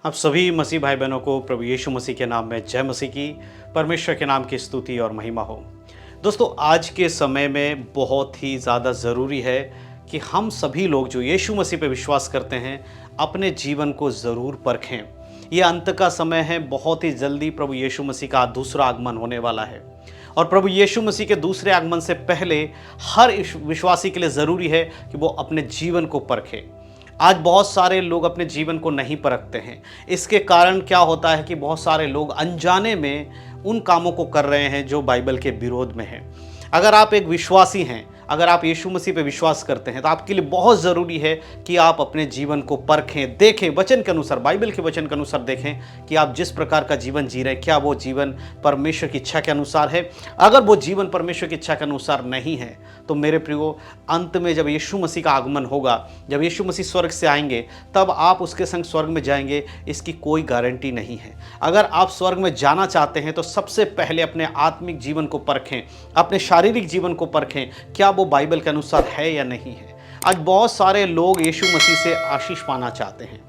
आप सभी मसीह भाई बहनों को प्रभु यीशु मसीह के नाम में जय मसीह की। परमेश्वर के नाम की स्तुति और महिमा हो। दोस्तों, आज के समय में बहुत ही ज़्यादा ज़रूरी है कि हम सभी लोग जो यीशु मसीह पे विश्वास करते हैं अपने जीवन को ज़रूर परखें। ये अंत का समय है, बहुत ही जल्दी प्रभु यीशु मसीह का दूसरा आगमन होने वाला है और प्रभु यीशु मसीह के दूसरे आगमन से पहले हर विश्वासी के लिए ज़रूरी है कि वो अपने जीवन को परखे। आज बहुत सारे लोग अपने जीवन को नहीं परखते हैं। इसके कारण क्या होता है कि बहुत सारे लोग अनजाने में उन कामों को कर रहे हैं जो बाइबल के विरोध में हैं। अगर आप एक विश्वासी हैं, अगर आप यीशु मसीह पे विश्वास करते हैं तो आपके लिए बहुत ज़रूरी है कि आप अपने जीवन को परखें, देखें, वचन के अनुसार, बाइबल के वचन के अनुसार देखें कि आप जिस प्रकार का जीवन जी रहे हैं क्या वो जीवन परमेश्वर की इच्छा के अनुसार है। अगर वो जीवन परमेश्वर की इच्छा के अनुसार नहीं है तो मेरे प्रियो, अंत में जब यीशु मसीह का आगमन होगा, जब यीशु मसीह स्वर्ग से आएंगे तब आप उसके संग स्वर्ग में जाएंगे, इसकी कोई गारंटी नहीं है। अगर आप स्वर्ग में जाना चाहते हैं तो सबसे पहले अपने आत्मिक जीवन को परखें, अपने शारीरिक जीवन को परखें, क्या वो बाइबल के अनुसार है या नहीं है। आज बहुत सारे लोग यीशु मसीह से आशीष पाना चाहते हैं।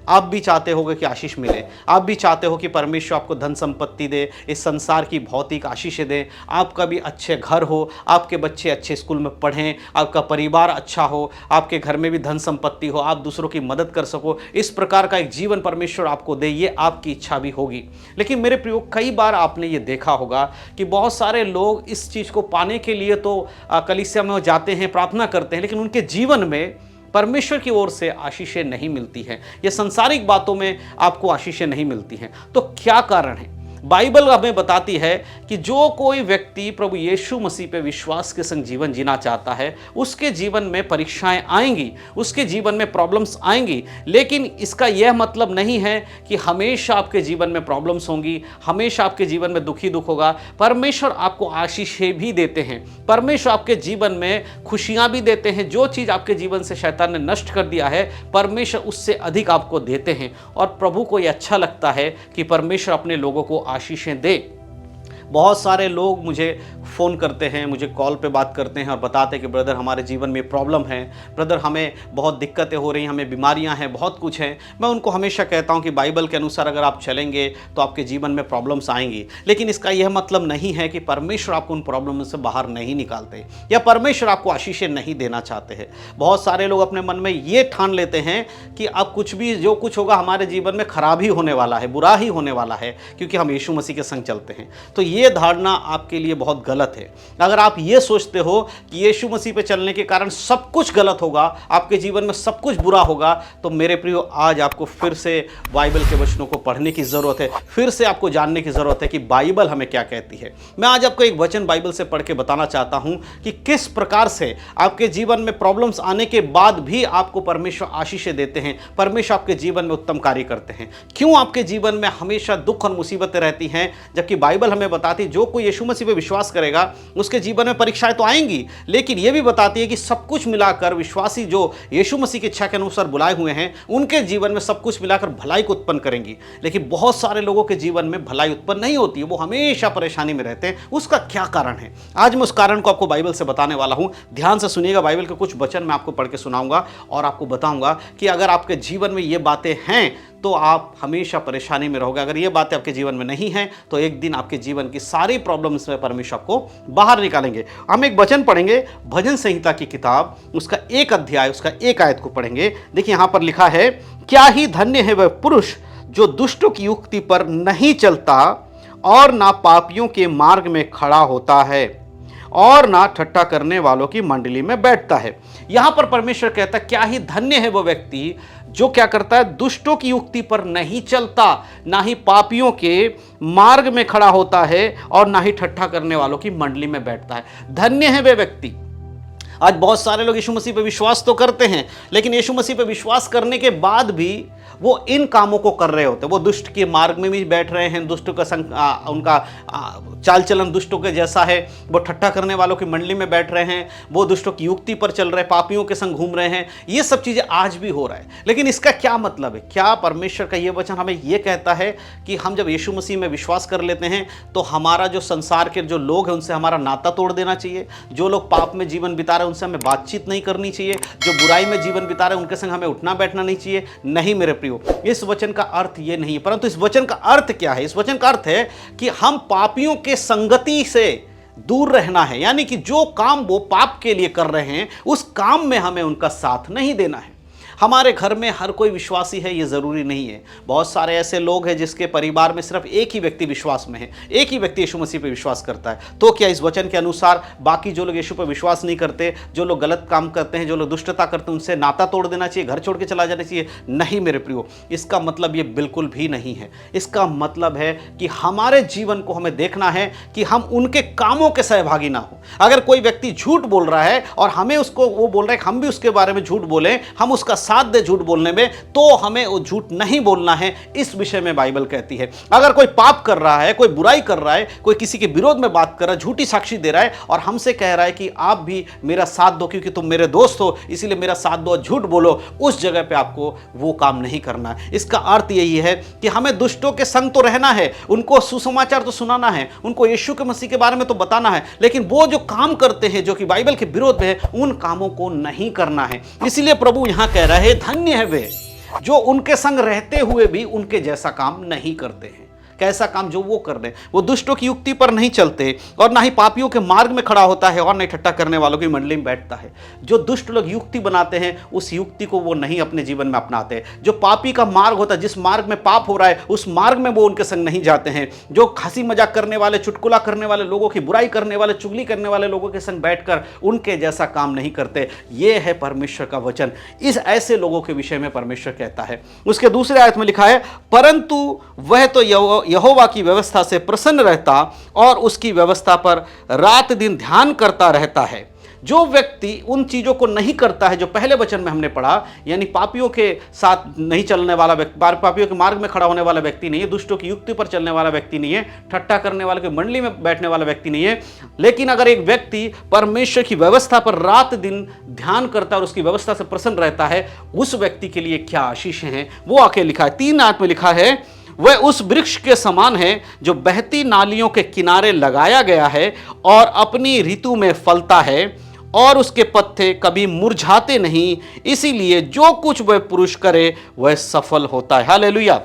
आप भी चाहते होगे कि आशीष मिले, आप भी चाहते हो कि परमेश्वर आपको धन संपत्ति दे, इस संसार की भौतिक आशीषें दे, आपका भी अच्छे घर हो, आपके बच्चे अच्छे स्कूल में पढ़ें, आपका परिवार अच्छा हो, आपके घर में भी धन संपत्ति हो, आप दूसरों की मदद कर सको। इस प्रकार का एक जीवन परमेश्वर आपको दे, ये आपकी इच्छा भी होगी। लेकिन मेरे प्रियो, कई बार आपने ये देखा होगा कि बहुत सारे लोग इस चीज़ को पाने के लिए तो कलीसिया में जाते हैं, प्रार्थना करते हैं, लेकिन उनके जीवन में परमेश्वर की ओर से आशीषें नहीं मिलती हैं। ये संसारिक बातों में आपको आशीषें नहीं मिलती हैं। तो क्या कारण है? बाइबल हमें बताती है कि जो कोई व्यक्ति प्रभु यीशु मसीह पे विश्वास के संग जीवन जीना चाहता है उसके जीवन में परीक्षाएं आएंगी, उसके जीवन में प्रॉब्लम्स आएंगी। लेकिन इसका यह मतलब नहीं है कि हमेशा आपके जीवन में प्रॉब्लम्स होंगी, हमेशा आपके जीवन में दुखी दुख होगा। परमेश्वर आपको आशीषें भी देते हैं, परमेश्वर आपके जीवन में खुशियां भी देते हैं। जो चीज़ आपके जीवन से शैतान ने नष्ट कर दिया है, परमेश्वर उससे अधिक आपको देते हैं। और प्रभु को यह अच्छा लगता है कि परमेश्वर अपने लोगों को आशीषें दे। बहुत सारे लोग मुझे फ़ोन करते हैं, मुझे कॉल पे बात करते हैं और बताते हैं कि ब्रदर, हमारे जीवन में प्रॉब्लम है, ब्रदर हमें बहुत दिक्कतें हो रही हैं, हमें बीमारियां हैं, बहुत कुछ है। मैं उनको हमेशा कहता हूं कि बाइबल के अनुसार अगर आप चलेंगे तो आपके जीवन में प्रॉब्लम्स आएंगी, लेकिन इसका यह मतलब नहीं है कि परमेश्वर आपको उन प्रॉब्लम से बाहर नहीं निकालते या परमेश्वर आपको आशीषें नहीं देना चाहते हैं। बहुत सारे लोग अपने मन में ये ठान लेते हैं कि अब कुछ भी जो कुछ होगा हमारे जीवन में खराब ही होने वाला है, बुरा ही होने वाला है, क्योंकि हम यीशु मसीह के संग चलते हैं। तो ये धारणा आपके लिए बहुत गलत है। अगर आप ये सोचते हो कि यीशु मसीह पे चलने के कारण सब कुछ गलत होगा, आपके जीवन में सब कुछ बुरा होगा, तो मेरे प्रियो, आज आपको फिर से बाइबल के वचनों को पढ़ने की ज़रूरत है, फिर से आपको जानने की ज़रूरत है कि बाइबल हमें क्या कहती है। मैं आज आपको एक वचन बाइबल से पढ़ के बताना चाहता हूं कि किस प्रकार से आपके जीवन में प्रॉब्लम्स आने के बाद भी आपको परमेश्वर आशीषें देते हैं, परमेश्वर आपके जीवन में उत्तम कार्य करते हैं। क्यों आपके जीवन में हमेशा दुख और मुसीबतें रहती हैं, जबकि बाइबल हमें बताती है जो कोई यीशु मसीह पे विश्वास करेगा उसके जीवन में परीक्षाएं तो आएंगी, लेकिन यह भी बताती है कि सब कुछ मिलाकर विश्वासी जो यीशु मसीह की इच्छा के अनुसार बुलाए हुए हैं उनके जीवन में सब कुछ मिलाकर भलाई को उत्पन्न करेंगी। लेकिन बहुत सारे लोगों के जीवन में भलाई उत्पन्न नहीं होती है, वो हमेशा परेशानी में रहते हैं। उसका क्या कारण है? आज मैं उस कारण को आपको बाइबल से बताने वाला हूं। ध्यान से सुनिएगा, बाइबल के कुछ वचन मैं आपको पढ़ के सुनाऊंगा और आपको बताऊंगा कि अगर आपके जीवन में ये बातें हैं तो आप हमेशा परेशानी में रहोगे। अगर ये बातें आपके जीवन में नहीं हैं तो एक दिन आपके जीवन की सारी प्रॉब्लम्स में परमेश्वर आपको बाहर निकालेंगे। हम एक वचन पढ़ेंगे, भजन संहिता की किताब, उसका 1 अध्याय, उसका 1 आयत को पढ़ेंगे। देखिए यहां पर लिखा है, क्या ही धन्य है वह पुरुष जो दुष्टों की युक्ति पर नहीं चलता और ना पापियों के मार्ग में खड़ा होता है और ना ठट्ठा करने वालों की मंडली में बैठता है। यहां पर परमेश्वर कहता है, क्या ही धन्य है वो व्यक्ति जो क्या करता है, दुष्टों की युक्ति पर नहीं चलता, ना ही पापियों के मार्ग में खड़ा होता है और ना ही ठट्ठा करने वालों की मंडली में बैठता है। धन्य है वे व्यक्ति। आज बहुत सारे लोग यीशु मसीह पे विश्वास तो करते हैं, लेकिन यीशु मसीह पे विश्वास करने के बाद भी वो इन कामों को कर रहे होते हैं। वो दुष्ट के मार्ग में भी बैठ रहे हैं, दुष्ट का संग उनका चाल चलन दुष्टों के जैसा है, वो ठट्ठा करने वालों की मंडली में बैठ रहे हैं, वो दुष्टों की युक्ति पर चल रहे, पापियों के संग घूम रहे हैं। ये सब चीज़ें आज भी हो रहा है। लेकिन इसका क्या मतलब है? क्या परमेश्वर का ये वचन हमें ये कहता है कि हम जब यीशु मसीह में विश्वास कर लेते हैं तो हमारा जो संसार के जो लोग हैं उनसे हमारा नाता तोड़ देना चाहिए, जो लोग पाप में जीवन बिता रहे हैं उनसे हमें बातचीत नहीं करनी चाहिए, जो बुराई में जीवन बिता रहे हैं उनके संग हमें उठना बैठना नहीं चाहिए? नहीं मेरे प्रिय, प्रियो, इस वचन का अर्थ ये नहीं है, परंतु इस वचन का अर्थ क्या है? इस वचन का अर्थ है कि हम पापियों के संगति से दूर रहना है, यानी कि जो काम वो पाप के लिए कर रहे हैं उस काम में हमें उनका साथ नहीं देना है। हमारे घर में हर कोई विश्वासी है ये ज़रूरी नहीं है। बहुत सारे ऐसे लोग हैं जिसके परिवार में सिर्फ एक ही व्यक्ति विश्वास में है, एक ही व्यक्ति यीशु मसीह पर विश्वास करता है। तो क्या इस वचन के अनुसार बाकी जो लोग यीशु पर विश्वास नहीं करते, जो लोग गलत काम करते हैं, जो लोग दुष्टता करते हैं, उनसे नाता तोड़ देना चाहिए, घर छोड़ के चला जाना चाहिए? नहीं मेरे प्रियो, इसका मतलब ये बिल्कुल भी नहीं है। इसका मतलब है कि हमारे जीवन को हमें देखना है कि हम उनके कामों के सहभागी ना हो। अगर कोई व्यक्ति झूठ बोल रहा है और हमें उसको वो बोल रहा है कि हम भी उसके बारे में झूठ बोलें, हम उसका साथ दे झूठ बोलने में, तो हमें वो झूठ नहीं बोलना है। इस विषय में बाइबल कहती है अगर कोई पाप कर रहा है, कोई बुराई कर रहा है, कोई किसी के विरोध में बात कर रहा है, झूठी साक्षी दे रहा है और हमसे कह रहा है कि आप भी मेरा साथ दो क्योंकि तुम मेरे दोस्त हो, इसीलिए मेरा साथ दो, झूठ बोलो, उस जगह पे आपको वो काम नहीं करना है। इसका अर्थ यही है कि हमें दुष्टों के संग तो रहना है, उनको सुसमाचार तो सुनाना है, उनको यीशु के मसीह के बारे में तो बताना है, लेकिन वो जो काम करते हैं जो कि बाइबल के विरोध में है, उन कामों को नहीं करना है। इसीलिए प्रभु यहां कह रहे हैं धन्य है वे जो उनके संग रहते हुए भी उनके जैसा काम नहीं करते हैं। कैसा काम? जो वो कर रहे हैं। वो दुष्टों की युक्ति पर नहीं चलते और ना ही पापियों के मार्ग में खड़ा होता है और नहीं ठट्ठा करने वालों की मंडली में बैठता है। जो दुष्ट लोग युक्ति बनाते हैं उस युक्ति को वो नहीं अपने जीवन में अपनाते। जो पापी का मार्ग होता है, जिस मार्ग में पाप हो रहा है, उस मार्ग में वो उनके संग नहीं जाते हैं। जो हंसी मजाक करने वाले, चुटकुला करने वाले लोगों की बुराई करने वाले, चुगली करने वाले लोगों के संग बैठकर उनके जैसा काम नहीं करते। ये है परमेश्वर का वचन। इस ऐसे लोगों के विषय में परमेश्वर कहता है। उसके दूसरे आयत में लिखा है परंतु वह तो यहोवा की व्यवस्था से प्रसन्न रहता और उसकी व्यवस्था पर रात दिन ध्यान करता रहता है। जो व्यक्ति उन चीज़ों को नहीं करता है जो पहले वचन में हमने पढ़ा, यानी पापियों के साथ नहीं चलने वाला व्यक्ति, पापियों के मार्ग में खड़ा होने वाला व्यक्ति नहीं है, दुष्टों की युक्ति पर चलने वाला व्यक्ति नहीं है, ठट्ठा करने वाले की मंडली में बैठने वाला व्यक्ति नहीं है, लेकिन अगर एक व्यक्ति परमेश्वर की व्यवस्था पर रात दिन ध्यान करता है और उसकी व्यवस्था से प्रसन्न रहता है, उस व्यक्ति के लिए क्या आशीष हैं वो आके लिखा है। 3 आयत में लिखा है वह उस वृक्ष के समान है जो बहती नालियों के किनारे लगाया गया है और अपनी ऋतु में फलता है और उसके पत्ते कभी मुरझाते नहीं, इसीलिए जो कुछ वह पुरुष करे वह सफल होता है। हालेलुया।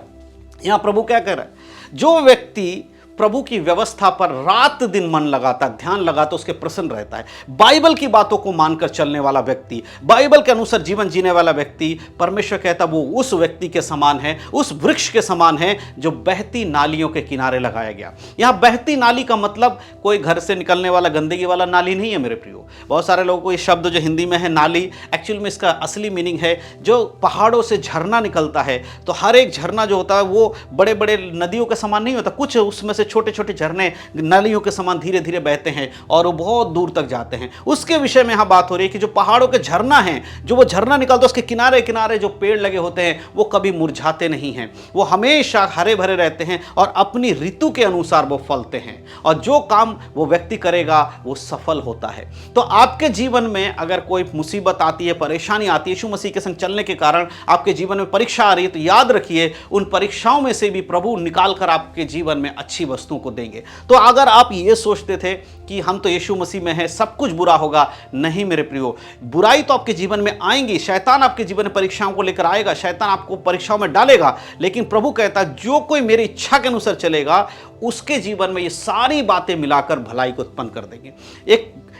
यहां प्रभु क्या कह रहा है? जो व्यक्ति प्रभु की व्यवस्था पर रात दिन मन लगाता, ध्यान लगाता, उसके प्रसन्न रहता है। बाइबल की बातों को मानकर चलने वाला व्यक्ति, बाइबल के अनुसार जीवन जीने वाला व्यक्ति, परमेश्वर कहता वो उस व्यक्ति के समान है, उस वृक्ष के समान है जो बहती नालियों के किनारे लगाया गया। यहां बहती नाली का मतलब कोई घर से निकलने वाला गंदगी वाला नाली नहीं है मेरे प्रियो। बहुत सारे लोगों को ये शब्द जो हिंदी में है नाली, एक्चुअल में इसका असली मीनिंग है जो पहाड़ों से झरना निकलता है। तो हर एक झरना जो होता है वो बड़े बड़े नदियों के समान नहीं होता, कुछ उसमें से छोटे छोटे झरने नालियों के समान धीरे धीरे बहते हैं और वो बहुत दूर तक जाते हैं। उसके विषय में यहां बात हो रही है कि जो पहाड़ों के झरना हैं, जो वो झरना निकलता है उसके किनारे किनारे जो पेड़ लगे होते हैं वो कभी मुरझाते नहीं हैं, वो हमेशा हरे भरे रहते हैं और अपनी ऋतु के अनुसार वो फलते हैं और जो काम वो व्यक्ति करेगा वो सफल होता है। तो आपके जीवन में अगर कोई मुसीबत आती है, परेशानी आती है, यीशु मसीह के संग चलने के कारण आपके जीवन में परीक्षा आ रही है, तो याद रखिए उन परीक्षाओं में से भी प्रभु निकालकर आपके जीवन में अच्छी वस्तुओं को देंगे। तो अगर आप ये सोचते थे कि हम तो यीशु मसीह में हैं, सब कुछ बुरा होगा, नहीं मेरे प्रियो, बुराई तो आपके जीवन में आएंगी, शैतान आपके जीवन में परीक्षाओं को लेकर आएगा, शैतान आपको परीक्षाओं में डालेगा, लेकिन प्रभु कहता है जो कोई मेरी इच्छा के अनुसार चलेगा उसके जीवन में ये सारी बातें मिलाकर भलाई को उत्पन्न कर देंगे।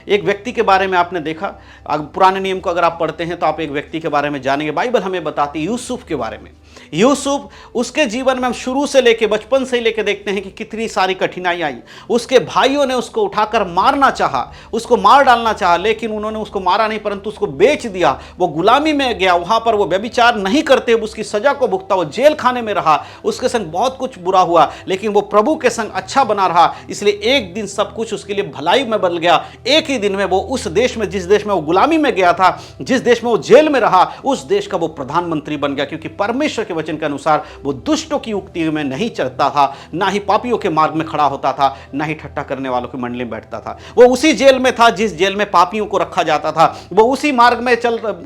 एक व्यक्ति के बारे में आपने देखा, पुराने नियम को अगर आप पढ़ते हैं तो आप एक व्यक्ति के बारे में जानेंगे। बाइबल हमें बताती है यूसुफ के बारे में। यूसुफ, उसके जीवन में हम शुरू से लेके, बचपन से लेके देखते हैं कि कितनी सारी कठिनाई आई। उसके भाइयों ने उसको उठाकर मारना चाहा, उसको मार डालना चाहा, लेकिन उन्होंने उसको मारा नहीं परंतु उसको बेच दिया। वो गुलामी में गया, वहां पर वो व्यभिचार नहीं करते उसकी सजा को भुगता, वो जेल खाने में रहा, उसके संग बहुत कुछ बुरा हुआ, लेकिन वो प्रभु के संग अच्छा बना रहा, इसलिए एक दिन सब कुछ उसके लिए भलाई में बदल गया। एक ही दिन में वो उस देश में, जिस देश में वो गुलामी में गया था, जिस देश में वो जेल में रहा, उस देश का वो प्रधानमंत्री बन गया, क्योंकि परमेश्वर के वचन के अनुसार वो दुष्टों की युक्ति में नहीं चलता था, ना ही पापियों के मार्ग में खड़ा होता था, ना ही ठट्ठा करने वालों की मंडली में बैठता था। वो उसी जेल में था जिस जेल में पापियों को रखा जाता था, वो उसी मार्ग में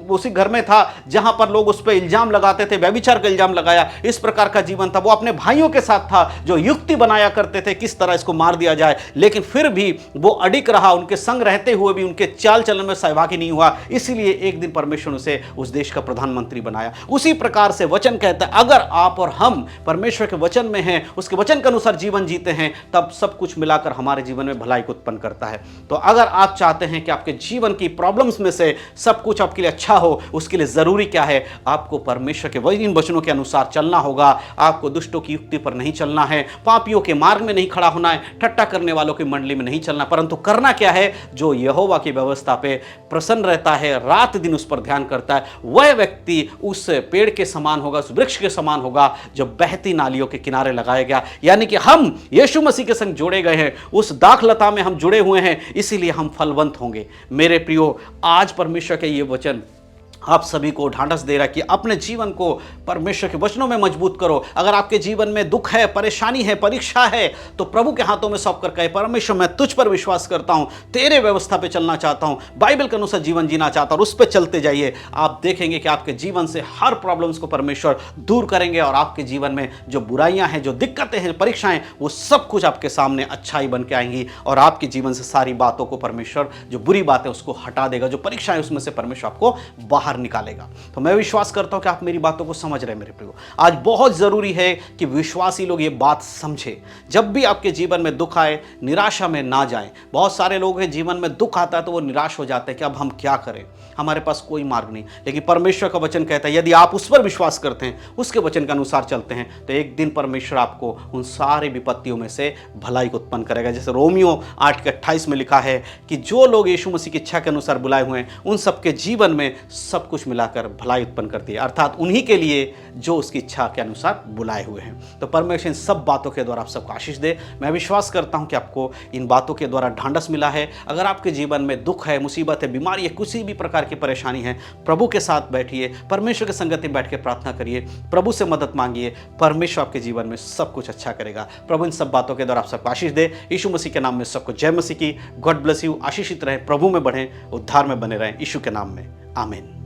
उसी घर में था जहां पर लोग उस पर इल्जाम लगाते थे, व्यभिचार का इल्जाम लगाया, इस प्रकार का जीवन था। वो अपने भाइयों के साथ था जो युक्ति बनाया करते थे किस तरह इसको मार दिया जाए, लेकिन फिर भी वो अडिग रहा, उनके संग रहते हुए भी उनके चाल चलन में सहभागी नहीं हुआ, इसीलिए एक दिन परमेश्वर उसे उस देश का प्रधानमंत्री बनाया। उसी प्रकार से वचन कहता कहता है अगर आप और हम परमेश्वर के वचन में हैं, उसके वचन के अनुसार जीवन जीते हैं, तब सब कुछ मिलाकर हमारे जीवन में भलाई को उत्पन्न करता है। तो अगर आप चाहते हैं कि आपके जीवन की प्रॉब्लम्स में से सब कुछ आपके लिए अच्छा हो, उसके लिए जरूरी क्या है? आपको परमेश्वर के इन वचनों के अनुसार चलना होगा। आपको दुष्टों की युक्ति पर नहीं चलना है, पापियों के मार्ग में नहीं खड़ा होना है, ठट्टा करने वालों की मंडली में नहीं चलना, परंतु करना क्या है? जो यहोवा की व्यवस्था पे प्रसन्न रहता है, रात दिन उस पर ध्यान करता है, वह व्यक्ति उस पेड़ के समान होगा, उस वृक्ष के समान होगा जो बहती नालियों के किनारे लगाया गया। यानी कि हम यीशु मसीह के संग जोड़े गए हैं, उस दाखलता में हम जुड़े हुए हैं, इसीलिए हम फलवंत होंगे। मेरे प्रियो, आज परमेश्वर के ये वचन आप सभी को ढांढस दे रहा है कि अपने जीवन को परमेश्वर के वचनों में मजबूत करो। अगर आपके जीवन में दुख है, परेशानी है, परीक्षा है, तो प्रभु के हाथों में सौंप कर कहे, परमेश्वर मैं तुझ पर विश्वास करता हूं, तेरे व्यवस्था पे चलना चाहता हूं, बाइबल के अनुसार जीवन जीना चाहता हूं, उस पर चलते जाइए। आप देखेंगे कि आपके जीवन से हर प्रॉब्लम्स को परमेश्वर दूर करेंगे और आपके जीवन में जो बुराइयां हैं, जो दिक्कतें हैं, परीक्षाएं, वो सब कुछ आपके सामने अच्छाई बन के आएंगी और आपके जीवन से सारी बातों को परमेश्वर, जो बुरी बातें उसको हटा देगा, जो परीक्षाएं उसमें से परमेश्वर आपको बाहर निकालेगा। तो मैं विश्वास करता हूं कि आप मेरी बातों को समझ रहे हैं मेरे प्रियो। आज बहुत जरूरी है कि विश्वासी लोग ये बात समझे। जब भी आपके जीवन में दुख आए, निराशा में ना जाएं। बहुत सारे लोग हैं जीवन में दुख आता है तो वो निराश हो जाते हैं कि अब हम क्या करें, हमारे पास कोई मार्ग नहीं। लेकिन परमेश्वर का वचन कहता है यदि आप उस पर विश्वास करते हैं, उसके वचन के अनुसार चलते हैं, तो एक दिन परमेश्वर आपको उन सारे विपत्तियों में से भलाई को उत्पन्न करेगा। जैसे रोमियो 8:28 में लिखा है कि जो लोग यीशु मसीह की इच्छा के अनुसार बुलाए हुए हैं, उन सबके जीवन में सब कुछ मिलाकर भलाई उत्पन्न करती है, अर्थात उन्हीं के लिए जो उसकी इच्छा के अनुसार बुलाए हुए हैं। तो परमेश्वर इन सब बातों के द्वारा आप सबको आशीष दे। मैं विश्वास करता हूं कि आपको इन बातों के द्वारा ढांढस मिला है। अगर आपके जीवन में दुख है, मुसीबत है, बीमारी है, किसी भी प्रकार की परेशानी है, प्रभु के साथ बैठिए, परमेश्वर के संगति में बैठ के प्रार्थना करिए, प्रभु से मदद मांगिए, परमेश्वर आपके जीवन में सब कुछ अच्छा करेगा। प्रभु इन सब बातों के द्वारा आप सबको आशीष दे। यीशु मसीह के नाम में सबको जय मसीह की। God bless you. आशीषित रहें, प्रभु में बढ़ें, उद्धार में बने रहें, यीशु के नाम में, आमीन।